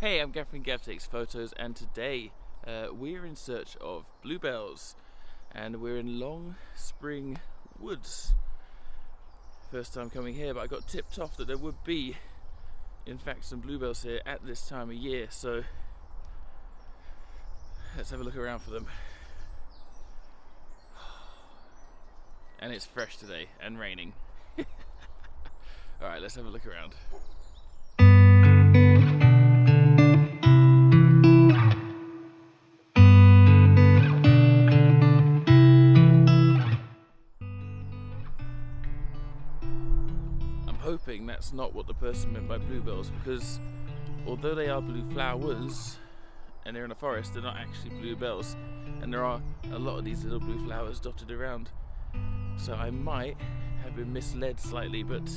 Hey, I'm Gav from Gav Takes Photos, and today we're in search of bluebells, and we're in Longspring Woods. First time coming here, but I got tipped off that there would be, in fact, some bluebells here at this time of year, so let's have a look around for them. And it's fresh today, and raining. Alright, let's have a look around. Hoping that's not what the person meant by bluebells, because although they are blue flowers and they're in a forest, they're not actually bluebells, and there are a lot of these little blue flowers dotted around, so I might have been misled slightly, but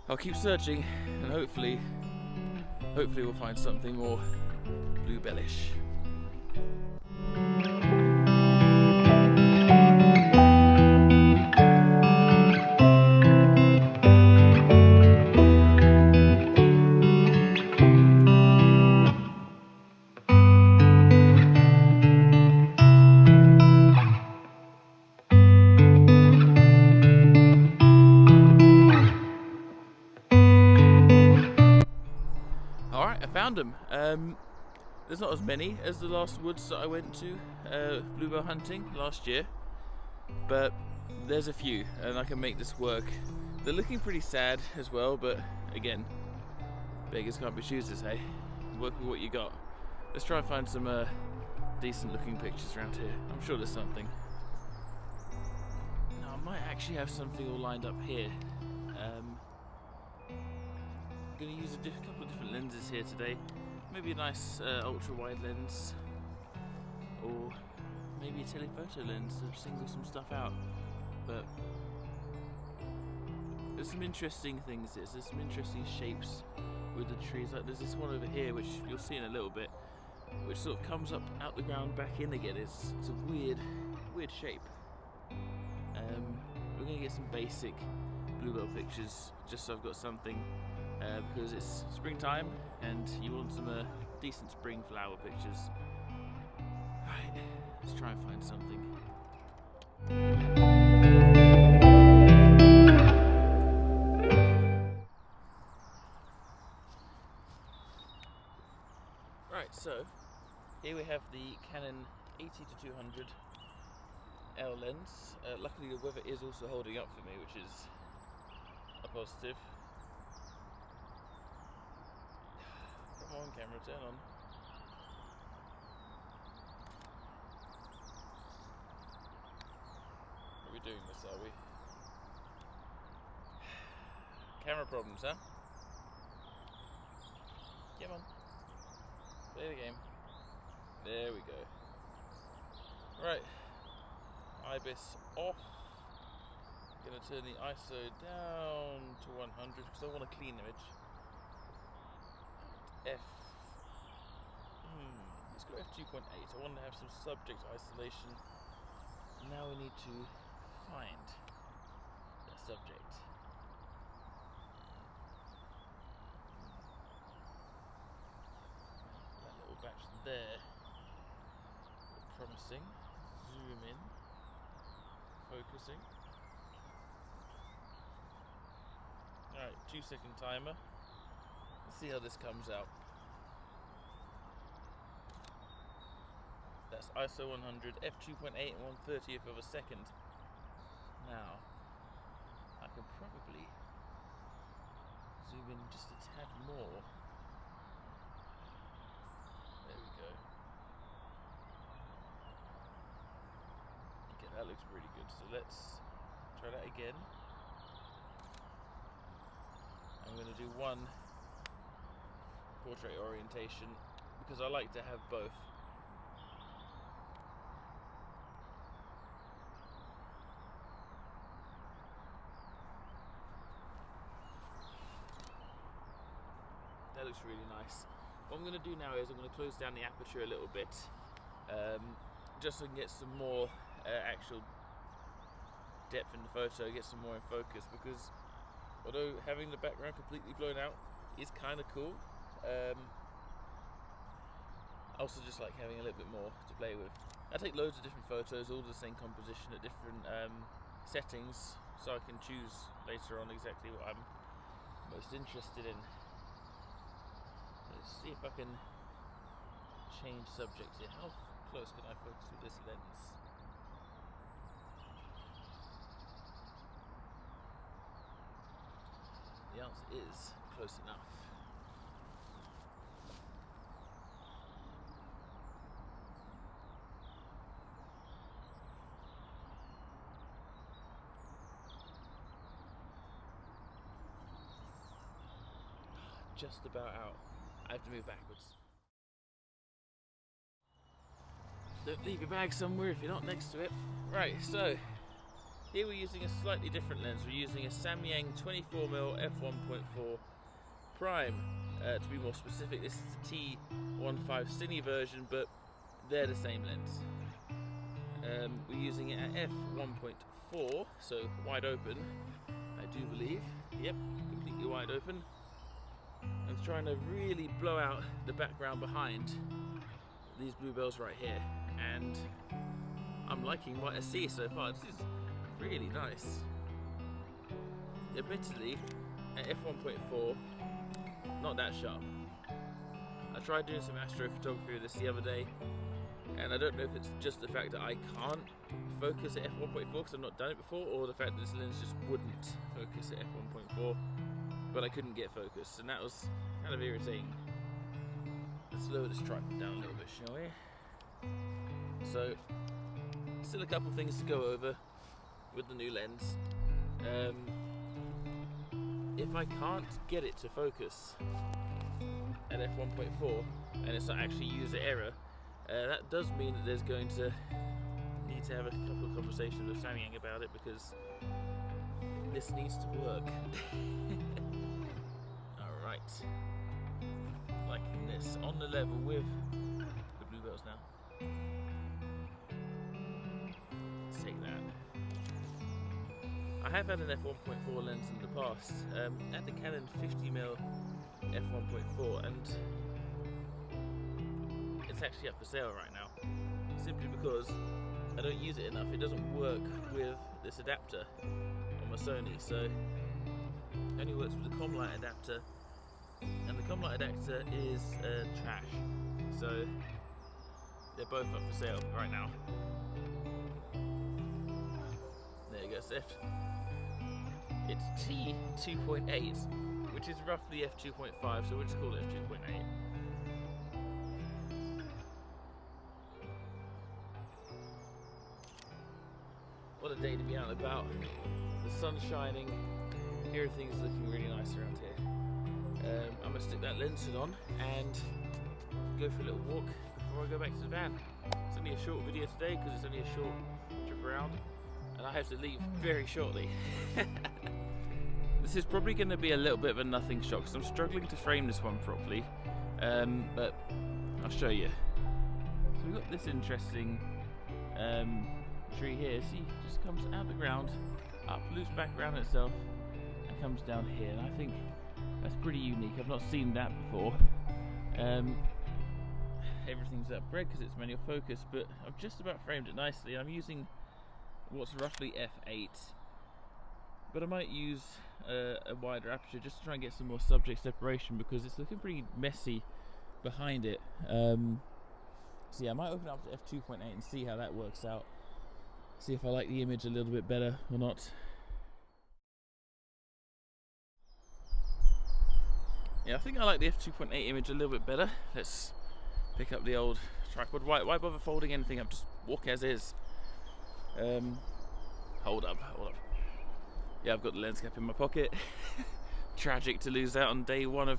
I'll keep searching and hopefully we'll find something more bluebellish. Alright, I found them. There's not as many as the last woods that I went to bluebell hunting last year, but there's a few and I can make this work. They're looking pretty sad as well, but again, beggars can't be choosers, hey? Work with what you got. Let's try and find some decent looking pictures around here. I'm sure there's something. Now I might actually have something all lined up here. I'm going to use a couple of different lenses here today. Maybe a nice ultra wide lens, or maybe a telephoto lens to single some stuff out. But there's some interesting things here. There's some interesting shapes with the trees. Like there's this one over here, which you'll see in a little bit, which sort of comes up out the ground back in again. It's a weird shape. We're going to get some basic bluebell pictures, just so I've got something. Because it's springtime and you want some decent spring flower pictures. Right, let's try and find something. Right, so here we have the Canon 80-200 L lens. Luckily the weather is also holding up for me, which is a positive. Come on, camera, turn on. Are we doing this, are we? Camera problems, huh? Come on. Play the game. There we go. Right. IBIS off. I'm going to turn the ISO down to 100 because I want a clean image. Let's go f2.8. I want to have some subject isolation. Now we need to find the subject. That little batch there, promising. Zoom in, focusing. Alright, 2-second timer. Let's see how this comes out. That's ISO 100, f2.8 and 1/30th of a second. Now, I can probably zoom in just a tad more. There we go. Okay, that looks pretty good. So let's try that again. I'm going to do one portrait orientation because I like to have both. That looks really nice. What I'm going to do now is I'm going to close down the aperture a little bit, just so I can get some more actual depth in the photo, get some more in focus, because although having the background completely blown out is kind of cool, I also just like having a little bit more to play with. I take loads of different photos, all the same composition at different settings, so I can choose later on exactly what I'm most interested in. Let's see if I can change subject here. How close can I focus with this lens? The answer is close enough. Just about out. I have to move backwards. Don't leave your bag somewhere if you're not next to it. Right, so here we're using a slightly different lens. We're using a Samyang 24mm f1.4 prime. To be more specific, this is the T15 Cine version, but they're the same lens. We're using it at f1.4, so wide open, I do believe. Yep, completely wide open. I'm trying to really blow out the background behind these bluebells right here, and I'm liking what I see so far. This is really nice. Admittedly, at f1.4, not that sharp. I tried doing some astrophotography with this the other day, and I don't know if it's just the fact that I can't focus at f1.4 because I've not done it before, or the fact that this lens just wouldn't focus at f1.4, but I couldn't get focus, and that was kind of irritating. Let's lower this tripod down a little bit, shall we? So, still a couple things to go over with the new lens. If I can't get it to focus at f1.4 and it's not actually user error, that does mean that there's going to need to have a couple of conversations with Samyang about it, because this needs to work. Alright. Liking this. On the level with the bluebells now. Let's take that. I have had an f1.4 lens in the past, at the Canon 50mm f1.4, and it's actually up for sale right now, simply because I don't use it enough. It doesn't work with this adapter on my Sony, so it only works with the Comlight adapter, and the Comlight adapter is trash, so they're both up for sale right now. There you go, Seth. It's T2.8, which is roughly f2.5, so we'll just call it f2.8. What a day to be out and about. The sun's shining, everything's looking really nice around here. I'm going to stick that lens hood on and go for a little walk before I go back to the van. It's only a short video today because it's only a short trip around, and I have to leave very shortly. This is probably going to be a little bit of a nothing shot because I'm struggling to frame this one properly, but I'll show you. So we've got this interesting tree here. See, it just comes out of the ground, up, loops back around itself, and comes down here, and I think that's pretty unique. I've not seen that before. Everything's up red because it's manual focus, but I've just about framed it nicely. I'm using what's roughly f8, but I might use a wider aperture just to try and get some more subject separation because it's looking pretty messy behind it. So yeah, I might open up to f2.8 and see how that works out. See if I like the image a little bit better or not. Yeah, I think I like the f2.8 image a little bit better. Let's pick up the old tripod. Why bother folding anything up? Just walk as is. Hold up. Yeah, I've got the lens cap in my pocket. Tragic to lose out on day one of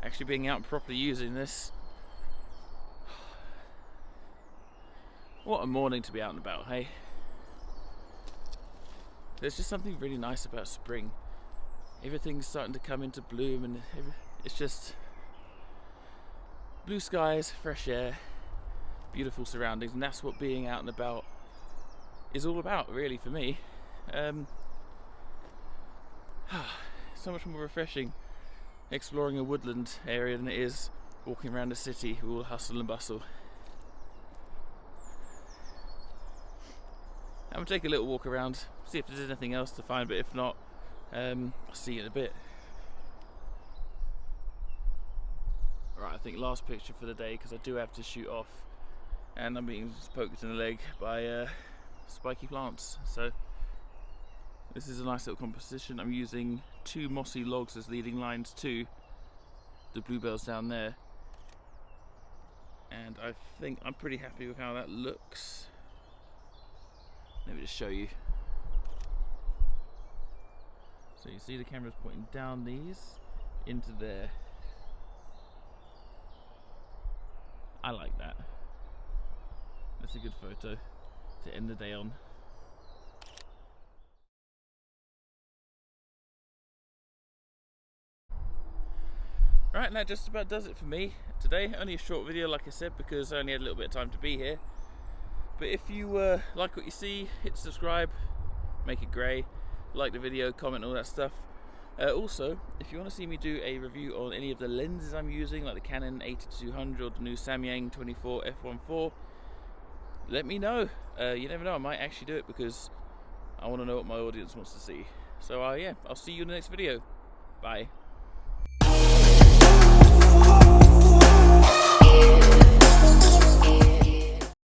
actually being out and properly using this. What a morning to be out and about, hey? There's just something really nice about spring. Everything's starting to come into bloom, and it's just blue skies, fresh air, beautiful surroundings, and that's what being out and about is all about, really, for me. So much more refreshing exploring a woodland area than it is walking around a city with all the hustle and bustle. I'm going to take a little walk around, see if there's anything else to find, but if not, I'll see you in a bit. Right, I think last picture for the day, because I do have to shoot off, and I'm being poked in the leg by spiky plants. So this is a nice little composition. I'm using 2 mossy logs as leading lines to the bluebells down there, and I think I'm pretty happy with how that looks. Let me just show you. So you see the camera's pointing down these into there. I like that. That's a good photo to end the day on. Right, and that just about does it for me today. Only a short video, like I said, because I only had a little bit of time to be here. But if you like what you see, hit subscribe, make it grey, like the video, comment, all that stuff. Also, if you want to see me do a review on any of the lenses I'm using, like the Canon 80-200 or the new Samyang 24 f1.4, let me know. You never know, I might actually do it because I want to know what my audience wants to see. So yeah, I'll see you in the next video. Bye.